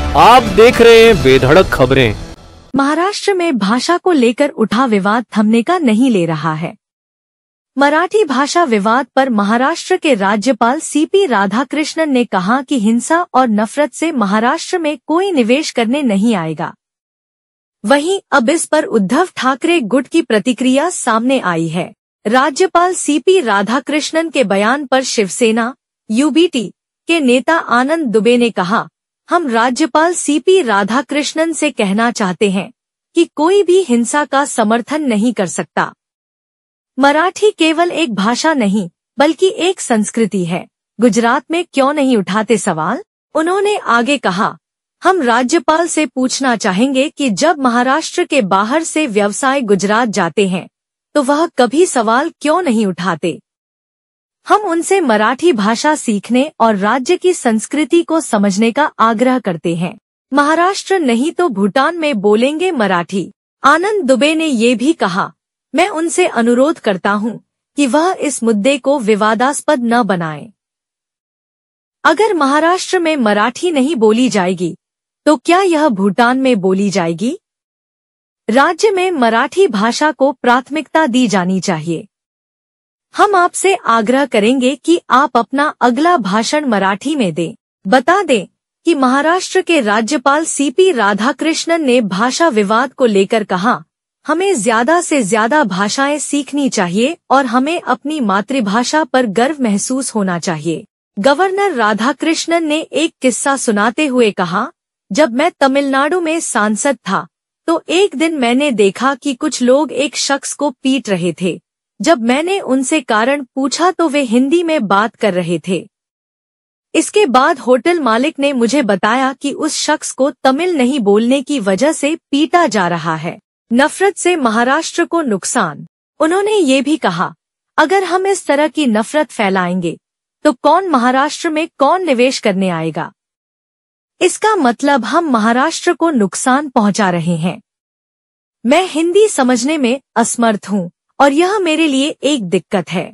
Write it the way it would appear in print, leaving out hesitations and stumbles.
आप देख रहे हैं बेधड़क खबरें। महाराष्ट्र में भाषा को लेकर उठा विवाद थमने का नहीं ले रहा है। मराठी भाषा विवाद पर महाराष्ट्र के राज्यपाल सीपी राधाकृष्णन ने कहा कि हिंसा और नफरत से महाराष्ट्र में कोई निवेश करने नहीं आएगा। वहीं अब इस पर उद्धव ठाकरे गुट की प्रतिक्रिया सामने आई है। राज्यपाल सीपी राधाकृष्णन के बयान पर शिवसेना यूबीटी के नेता आनंद दुबे ने कहा, हम राज्यपाल सीपी राधाकृष्णन से कहना चाहते हैं कि कोई भी हिंसा का समर्थन नहीं कर सकता। मराठी केवल एक भाषा नहीं बल्कि एक संस्कृति है। गुजरात में क्यों नहीं उठाते सवाल? उन्होंने आगे कहा, हम राज्यपाल से पूछना चाहेंगे कि जब महाराष्ट्र के बाहर से व्यवसाय गुजरात जाते हैं तो वह कभी सवाल क्यों नहीं उठाते। हम उनसे मराठी भाषा सीखने और राज्य की संस्कृति को समझने का आग्रह करते हैं। महाराष्ट्र नहीं तो भूटान में बोलेंगे मराठी। आनंद दुबे ने ये भी कहा, मैं उनसे अनुरोध करता हूं कि वह इस मुद्दे को विवादास्पद न बनाएं। अगर महाराष्ट्र में मराठी नहीं बोली जाएगी तो क्या यह भूटान में बोली जाएगी? राज्य में मराठी भाषा को प्राथमिकता दी जानी चाहिए। हम आपसे आग्रह करेंगे कि आप अपना अगला भाषण मराठी में दें। बता दें कि महाराष्ट्र के राज्यपाल सीपी राधाकृष्णन ने भाषा विवाद को लेकर कहा, हमें ज्यादा से ज्यादा भाषाएं सीखनी चाहिए और हमें अपनी मातृभाषा पर गर्व महसूस होना चाहिए। गवर्नर राधाकृष्णन ने एक किस्सा सुनाते हुए कहा, जब मैं तमिलनाडु में सांसद था तो एक दिन मैंने देखा कि कुछ लोग एक शख्स को पीट रहे थे। जब मैंने उनसे कारण पूछा तो वे हिंदी में बात कर रहे थे। इसके बाद होटल मालिक ने मुझे बताया कि उस शख्स को तमिल नहीं बोलने की वजह से पीटा जा रहा है। नफरत से महाराष्ट्र को नुकसान। उन्होंने ये भी कहा, अगर हम इस तरह की नफरत फैलाएंगे तो कौन महाराष्ट्र में कौन निवेश करने आएगा। इसका मतलब हम महाराष्ट्र को नुकसान पहुंचा रहे हैं। मैं हिंदी समझने में असमर्थ हूं और यह मेरे लिए एक दिक्कत है।